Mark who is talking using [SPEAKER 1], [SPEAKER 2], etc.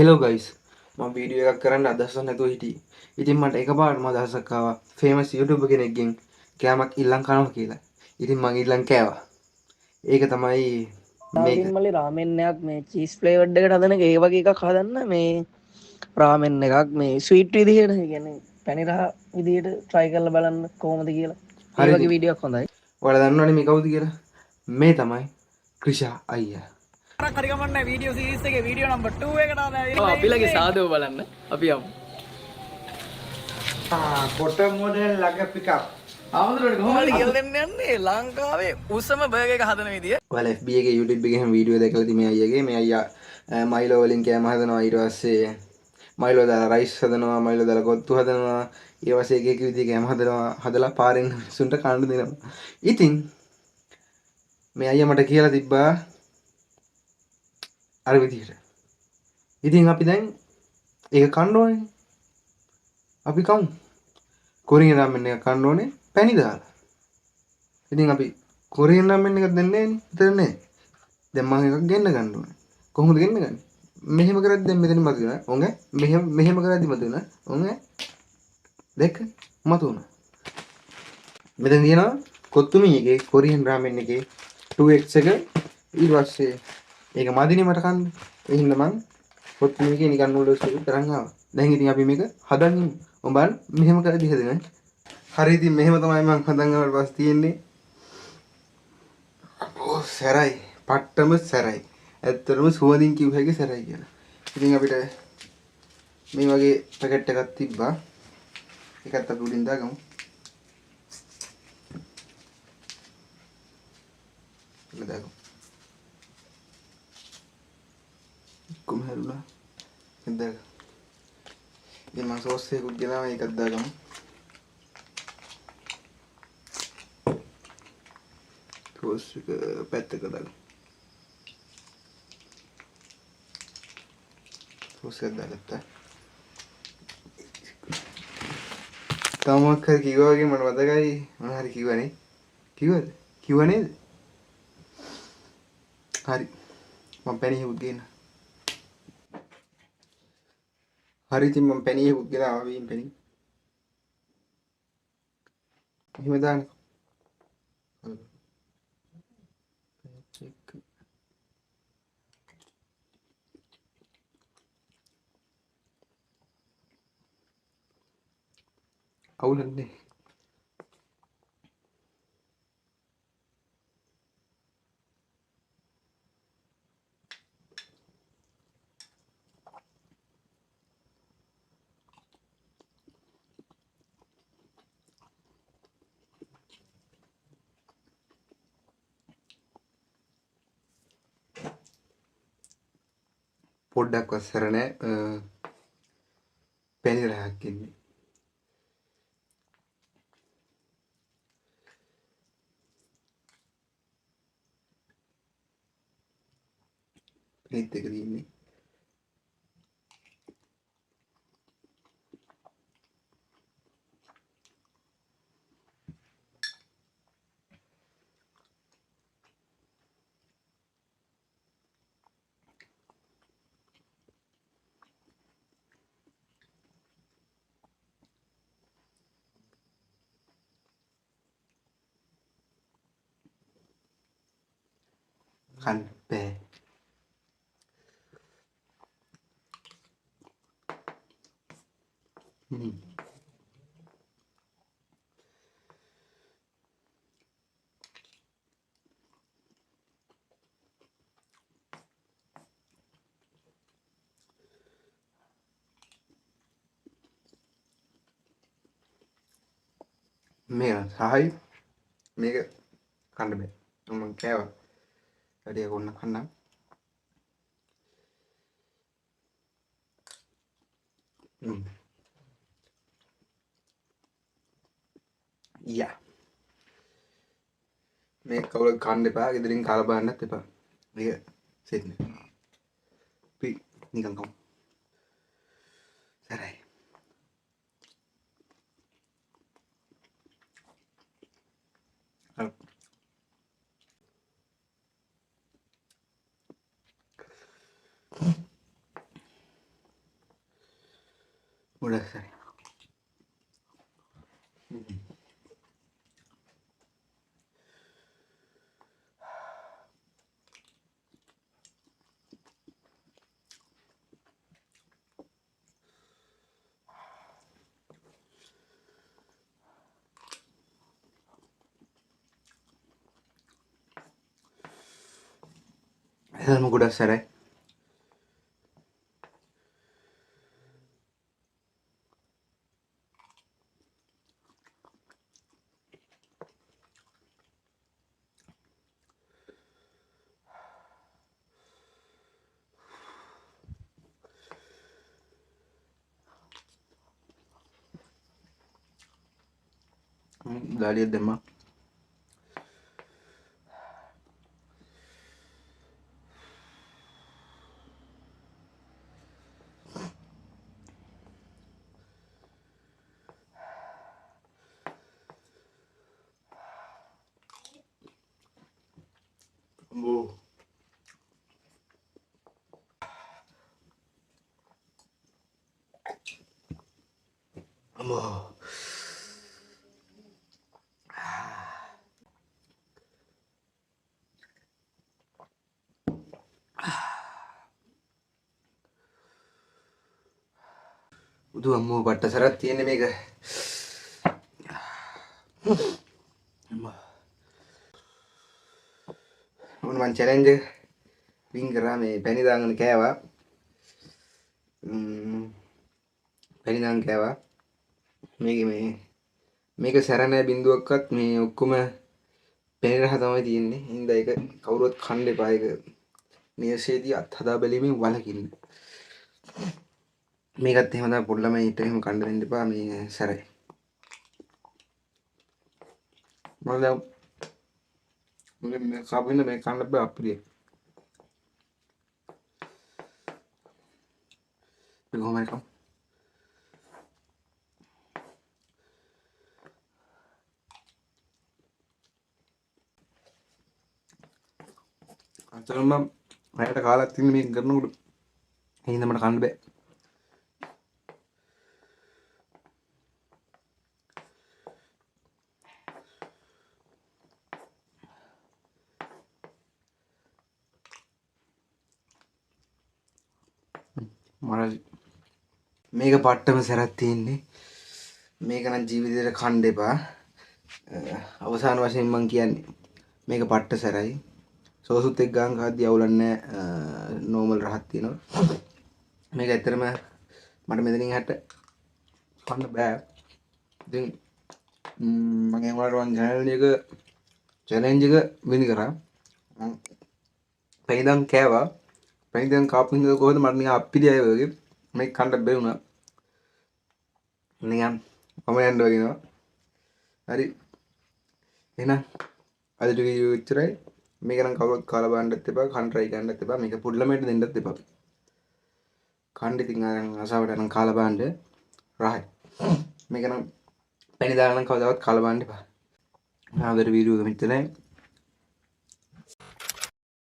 [SPEAKER 1] Hello guys මම video එකක් කරන්න අදහසක් නැතුව හිටියේ. ඉතින් මට එකපාරටම අදහසක් ආවා ෆේමස් YouTube කෙනෙක්ගෙන් කෑමක් ඉල්ලන් කනවා කියලා. ඉතින් මම ඉල්ලන් කෑවා. ඒක තමයි මේක.
[SPEAKER 2] ඉතින් මල්ලි රාමෙන් එකක් මේ චීස් ෆ්ලේවර්ඩ් එකට හදන එක ඒ වගේ එකක් හදන්න මේ රාමෙන් එකක් මේ ස්වීට් විදිහට කියන්නේ පැණි රහ විදිහට try කරලා බලන්න කොහොමද කියලා. ඒ
[SPEAKER 1] හරි
[SPEAKER 2] වගේ
[SPEAKER 1] ඉතින්
[SPEAKER 2] වීඩියෝක් හොඳයි.
[SPEAKER 1] ඔයාලා දන්නවනේ මේ කවුද කියලා? මේ තමයි ක්‍රිෂා අයියා.
[SPEAKER 2] හරිගමන්න වීඩියෝ සීරීස් එකේ වීඩියෝ නම්බර් 2 එකට ආවා. අපිලගේ සාදව බලන්න. අපි යමු.
[SPEAKER 1] කොට මොඩල් ළඟ පිකප්.
[SPEAKER 2] ආමතුරට කොහොමද කියලා දෙන්න යන්නේ ලංකාවේ උසම බර්ගර් එක හදන විදිය.
[SPEAKER 1] ඔයාලා FB එකේ YouTube එකේ හැම වීඩියෝ දැකලා ඉතින් මේ අයියාගේ මේ අයියා මයිලෝ වලින් කෑම හදනවා ඊට පස්සේ මයිලෝ දාලා රයිස් හදනවා මයිලෝ දාලා කොත්තු හදනවා ඊට පස්සේ එක එක විදිහේ කෑම හදනවා හදලා පාරෙන් මිනිස්සුන්ට කන්න දෙනවා. ඉතින් මේ අයියා මට කියලා තිබ්බා අර විදිහට. ඉතින් අපි දැන් ඒක කන්න ඕනේ. අපි කමු. කොරියන් රාමෙන් එක කන්න ඕනේ පැණි දාලා. ඉතින් අපි කොරියන් රාමෙන් එකක් දෙන්නේ නැහැ නේ. දැන් මම එකක් ගෙන්න ගන්න ඕනේ. කොහොමද ගෙන්න ගන්නේ? මෙහෙම කරද්දි දැන් මෙතන මතුවෙනවා. ඔංග මෙහෙම කරද්දි මතුවෙනවා. ඔංග දෙක මතුවෙනවා. මෙතන තියෙනවා කොත්තුමි එකේ කොරියන් රාමෙන් එකේ 2x එක ඊට පස්සේ ඒක මදිනේ මට කන්න. ඒ හින්දා මං කොත්තුමි එකේ නිකන් නූඩල්ස් එක තරන් ආවා. දැන් ඉතින් අපි මේක හදන් ඉමු. උඹ බලන්න මෙහෙම කරද්දි හදන්නේ. හරි ඉතින් මෙහෙම තමයි මං හදන් ආවට පස්සේ තියෙන්නේ. ඕ සැරයි. පට්ටම සැරයි. ඇත්තටම සුවඳින් කිව්ව හැකි සැරයි කියලා. ඉතින් අපිට මේ වගේ පැකට් එකක් තිබ්බා. ඒකත් අපි උඩින් දාගමු. ඒක දාගමු. කොහම හරුණා? ඒක දාගමු. ඉතින් මම සෝස් එකකුත් ගෙනාවා ඒකත් දාගමු. සෝස් එක පැත්තක දාගමු. සෝස් එක දාගත්තා. තමක් හරි කිව්වා වගේ මට මතකයි මොන හරි කිව්වනේ. කිව්වද? කිව්ව නේද? හරි. මම පැණියකුත් ගේන්න. හරි ඉතින් මම පැණියකුත් ගෙනාවා වීන් පැණි. එහෙම දාන්න. අවුලන්නේ. පොඩ්ඩක්වත් සැර නැහැ. පැණි රහක් ඉන්නේ. පැණිත් එක තියෙන්නේ. කන්න බෑ. මේක සහයි මේක කන්න බෑ. මම කෑවා. වැඩි එක ඔන්න කන්නම්. යා. මේක කවුරුත් කන්න එපා. ගෙදරින් කාලා බලන්නත් එපා. මේක සෙට් නෑ. අපි නිකන් කමු. සරයි. ගොඩක් සැරයි. එතනම ගොඩක් සැරයි. ගාලියක් දැම්මා. අම්බෝ. අම්බෝ. බුදු අම්මෝ පට්ට සරක් තියෙන්නේ මේක. මොන මං චැලෙන්ජ් එක වින් කරා මේ පැණි දාගෙන කෑවා. පැණි දාගෙන කෑවා. මේක සැර නැහැ බින්දුවක්වත්. මේ ඔක්කොම පැණි රහ තමයි තියෙන්නේ. හින්දා ඒක කවුරුවත් කන්න එපා. ඒක නියසේදී අත්හදා බැලීමෙන් වළකින්න. මේකත් එහෙම තමයි පොඩි ළමයින්ට එහෙම කන්න දෙන්න එපා. මේ සැරයි. මම දැන් මේ කාපින්න මේ කන්න බෑ අප්පිරිය. මේක කොහොමද කම්? අතරම රැයට කාලක් තින්නේ මේක කරනකොට. එහෙනම් මට කන්න බෑ. මේක පට්ටම සැරක් තියෙන්නේ. මේක නම් ජීවිතේට කන්න එපා. අවසාන වශයෙන් මම කියන්නේ මේක පට්ට සැරයි. සෝසුත් එක්ක ගාන කාද්දී අවුලක් නැහැ. නෝමල් රහක් තියෙනවා. මේක ඇත්තටම මට මෙතනින් හැට කන්න බෑ. ඉතින් මම ඒවට චැලෙන්ජ් එක වින් කරා. මම පැණිදන් කෑවා. පැණිදන් කාපු හින්දා කොහොමද මට නිකන් අප්පිරියයි වගේ මේක කන්න බැරි වුණා. නිකන් මම යන්න වගේනවා. හරි. එහෙනම් අද වීඩියෝ එච්චරයි. මේක නම් කවුරුත් කාලා බලන්නත් එපා. කන්න try කරන්නත් එපා. මේක පොඩි ළමයින්ට දෙන්නත් එපා. කන්න ඉතින් අසාවට නම් කාලා බලන්න රහයි. මේක නම් පැණි දාලා නම් කවදාවත් කාලා බලන්න එපා. අද වීඩියෝ එක මෙච්චරයි.